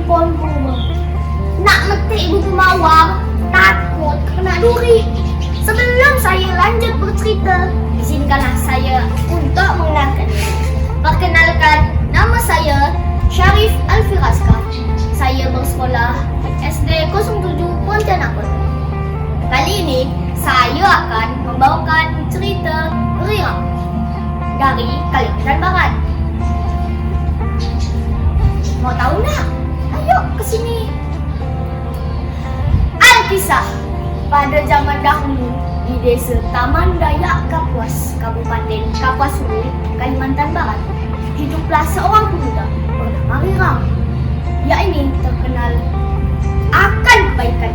pohon kurma. Nak metik buku mawar, takut kena duri. Sebelum saya lanjut bercerita, izinkanlah saya untuk mengenalkan. Perkenalkan, nama saya Syarif Alfiraska. Saya bersekolah SD 07 Pontianak Kota. Kali ini saya akan membawakan cerita Riram dari Kalimantan Barat. Mau tahu nak? Ayo kesini. Alkisah. Pada zaman dahulu di desa Taman Dayak Kapuas, Kabupaten Kapuas Hulu, Kalimantan Barat, hiduplah seorang pemuda bernama Riram. Ia ini terkenal akan kebaikan.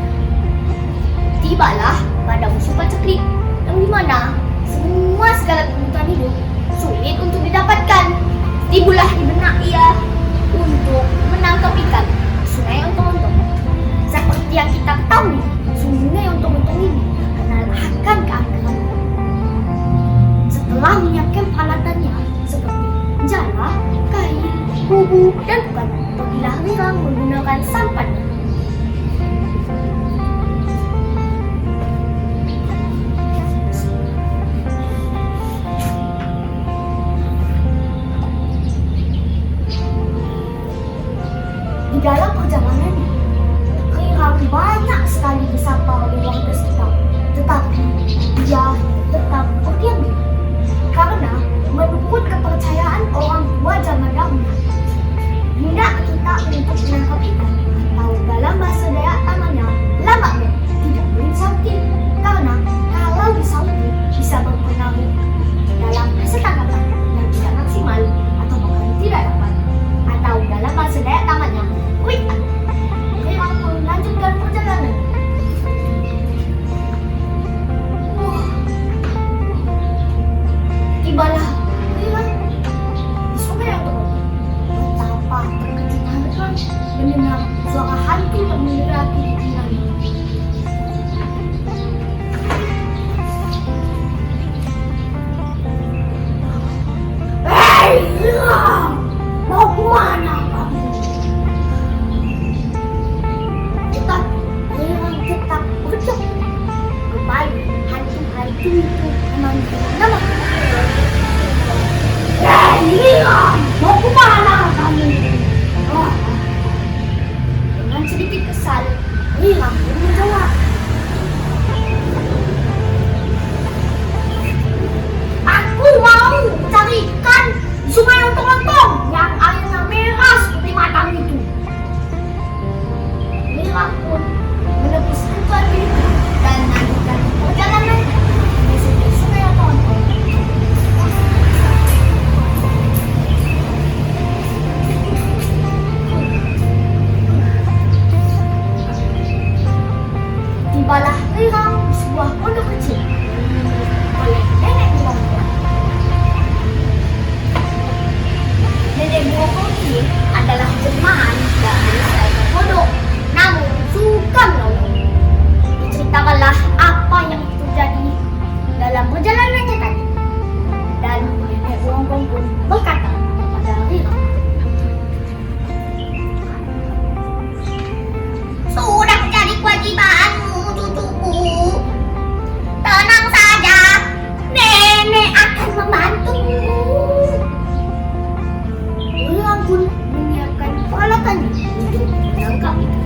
Tibalah pada musim paceklik yang dimana segala kebutuhan hidup sulit untuk didapatkan. Tibulah di benak ia untuk menangkap ikan di sungai Ontong-Ontong. Seperti yang kita ketahui, sungai Ontong-Ontong ini terkenal akan keangkeran. Setelah menyiapkan peralatannya seperti jala, kain, bubu, dan bukan, pergilah Riram menggunakan sampan. Di dalam perjalanannya, Riram banyak sekali disapa oleh warga sekitar, tetapi dia tetap berdiam diri. Karena menurut kepercayaan orang tua zaman dahulu, hendak kita untuk menangkap ikan atau dalam bahasa Dayak namanya lambat tidak boleh disauti. Karena kalau disauti bisa berpengaruh dalam hasil tangkapan yang tidak maksimal atau bahkan tidak dapat, atau dalam bahasa Dayak namanya kuitan. Riram pun melanjutkan perjalanan. Tibalah Riram di sungai Ontong-Ontong. Betapa terkejutnya Riram mendengar suara hantu yang menderaki di pinggangnya. Hei Riram, mau kemana kamu? Tetapi Riram tetap berkedip. Kembali hantu-hantu itu memanggil nama. Hei Riram, mau kemana kamu? Dengan sedikit kesal, Riram pun menjawab, aku mau cari ikan di sungai Ontong-Ontong yang airnya merah seperti matang itu. Riram pun menepis hantu itu dan melanjutkan perjalanan di sungai Ontong-Ontong. Tibalah Riram di sebuah pondok kecil oleh nenek buah. Nenek buah ini adalah jelmaan dari seekor kodok, namun suka menolong. Diceritakanlah apa yang terjadi dalam perjalanannya tadi, dan nenek buah pun berkata kepada Riram, sudah menjadi kewajibanmu, cucuku. Tenang saja, nenek akan membantumu. Riram pun menyiapkan peralatannya untuk menangkap ikan.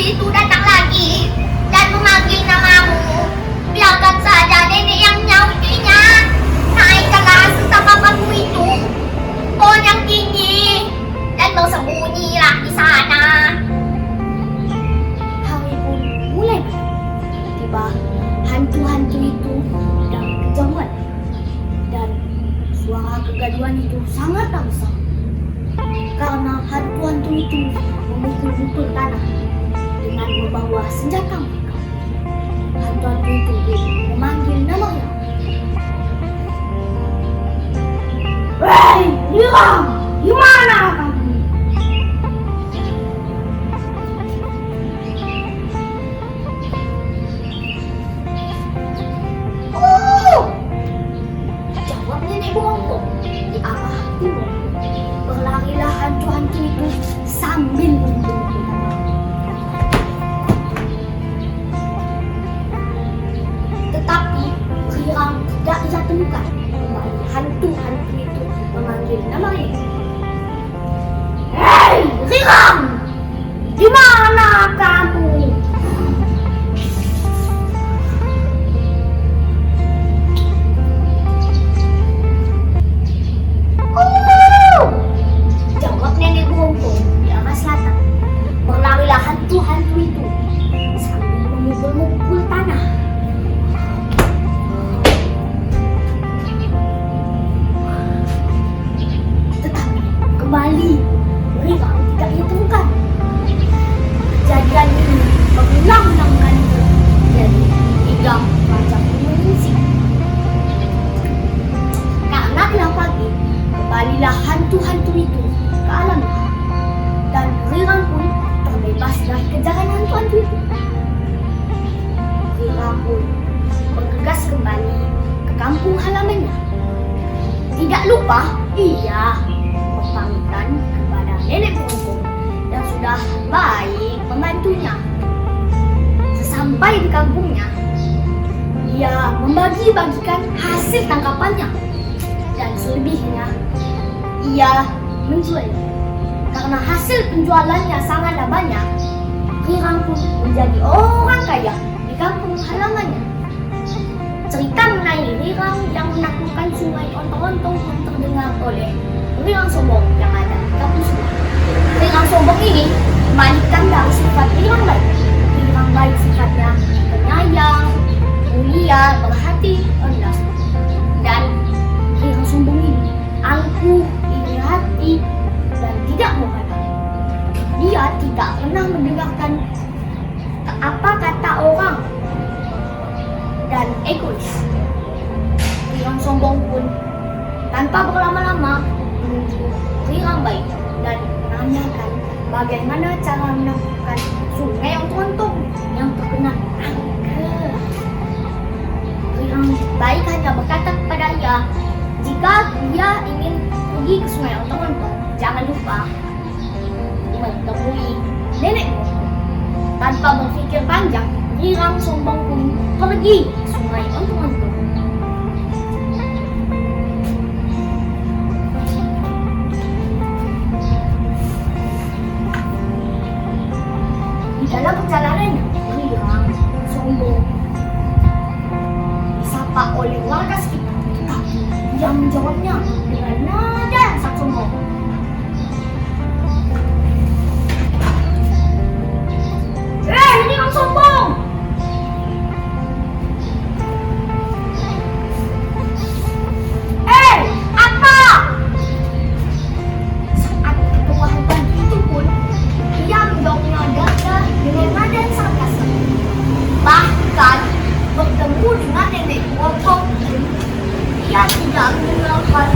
itu datang lagi dan memanggil namamu. Biarkan saja nenek yang menyautinya. Naikkanlah serta papamu itu pohon yang tinggi dan bersembunyilah di sana. Hari pun mulai tiba hantu-hantu itu sedang kejauhan dan suara kegaduhan itu sangat besar karena hantu-hantu itu memukul-mukul tanah dengan membawa senjata mereka. Hantu-hantu itu memanggil namanya. Hei, hilang! Di mana kamu? Oh! Jawab nenek bongkok di arah timur. Berlarilah hantu-hantu itu sambil membungkuk. Tetapi Hirang tidak ia temukan. Kembali hantu-hantu itu memanggil namanya. Hei, Hirang! Di mana kamu? Jawab nenek bongkok di arah selatan. Berlarilah hantu-hantu itu sambil memukul-mukul tanah. Tetapi kembali Hirang tidak ditemukan. Kejadian ini berulang-ulang kali jadi Hirang macam mengungsi. Karena gelap pagi, kembalilah hantu-hantu itu ke alam dan Hirang pun terbebas dari kejaran hantu-hantu itu. Hirang pun bergegas kembali ke kampung halamannya. Tidak lupa ia berpamitan kepada nenek bongkok yang sudah baik membantunya. Sesampai di kampungnya, ia membagi-bagikan hasil tangkapannya dan selebihnya ia menjual. Karena hasil penjualannya sangatlah banyak, Hirang pun menjadi orang kaya di kampung halamannya. Cerita mengenai Hirang yang menaklukkan sungai Ontong-Ontong pun terdengar oleh Hirang Sombong yang ada di kampung sebelah. Hirang Sombong ini kembalikan dari sifat Hirang baik. Hirang baik sifatnya penyayang, mulia, berhati rendah. Dan Hirang Sombong ini angkuh, iri hati, dan tidak menghadap. Dia tidak pernah mendengarkan apa kata orang dan egois. Hirang Sombong pun tanpa berlama-lama menuju Hirang baik dan menanyakan bagaimana cara menaklukkan sungai Ontong-Ontong yang terkena angker. Hirang baik hanya berkata kepada ia, jika ia ingin pergi ke sungai Ontong-Ontong, jangan lupa menemui nenek bongkok. Tanpa berpikir panjang, Hirang Sombong pun pergi ke sungai Ontong-Ontong. Di dalam perjalanannya, Hirang Sombong disapa oleh warga sekitar, tetapi dia menjawabnya dengan nada yang sangat sombong. Hirang Sombong! Apa? Saat ketua hantu itu pun, dia menjawabnya dengan nada yang sangat kasar. Bahkan bertemu dengan nenek bongkok, dia tidak mendengarkan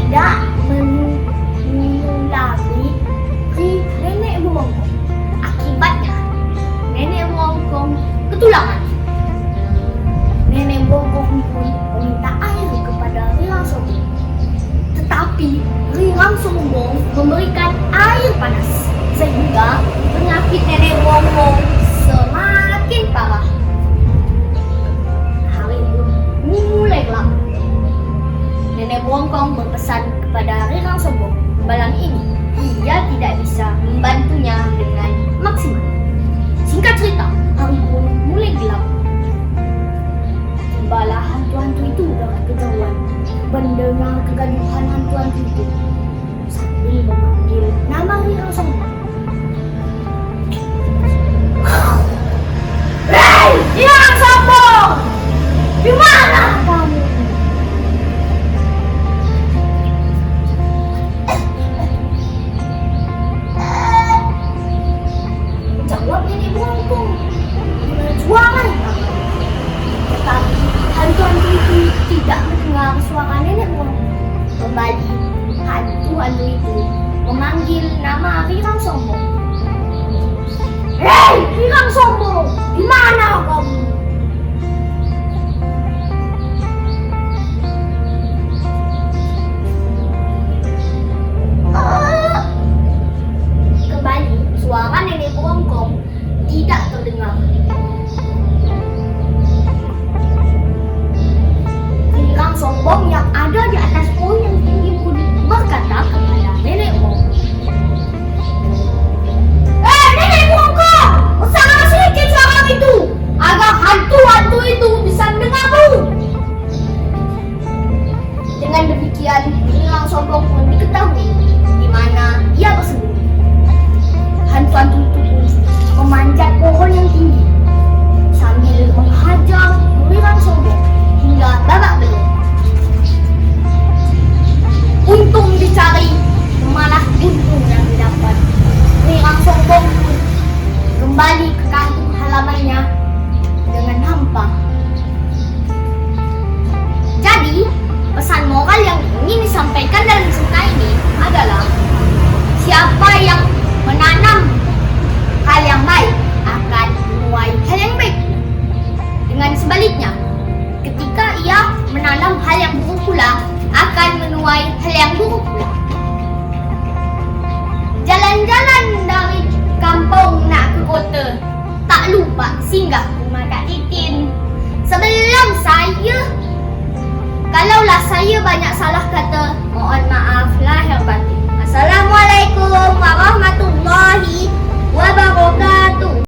tidak mengulangi nenek Wongkong. Akibatnya, nenek Wongkong ketulangan. Nenek Wongkong pun meminta air kepada Rirang Sombong. Tetapi Rirang Sombong memberikan air panas, sehingga penyakit nenek Wongkong semakin parah. Hari pun mulai gelap. Nenek Wongkong berpesan kepada Rirang Sombong, malam ini ia tidak bisa membantunya dengan maksimal. Singkat cerita, hari pun mulai gelap. Tibalah hantu-hantu itu dengan kejauhan, mendengar kegaduhan hantu-hantu itu sambil memanggil nama Rirang Sombong. Hei, Rirang Sombong! Di mana kamu? Jawab nenek Wongkong dengan suara yang lama. Tetapi hantu-hantu itu tidak mendengar suara nenek Wongkong. Kembali, hantu-hantu itu memanggil nama Rirang Sombong. Hei, Rirang Sombong, di mana kamu? Kembali, suara nenek Wongkong tidak terdengar. Rirang Sombong yang ada di atas pohon yang tinggi pun berkata kepada nenek Wongkong, Nenek Wongkong, usaha sedikit suara itu agar hantu-hantu itu bisa mendengarmu. Dengan demikian, Rirang Sombong pun diketahui di mana ia bersembunyi. Hantu-hantu itu pun memanjat pohon yang tinggi sambil menghajar Rirang Sombong hingga babak belur. Untung dicari, malah untung yang didapat. Rirang Sombong pun kembali ke kampung halamannya dengan hampa. Jadi, pesan moral yang ingin disampaikan dalam cerita ini adalah siapa yang menanam hal yang baik akan menuai hal yang baik. Dengan sebaliknya, ketika ia menanam hal yang buruk pula, akan menuai hal yang buruk pula. Jalan-jalan dari kampung nak ke kota, tak lupa singgah rumah Kak Titin. Sebelum kalaulah saya banyak salah kata, mohon maaf.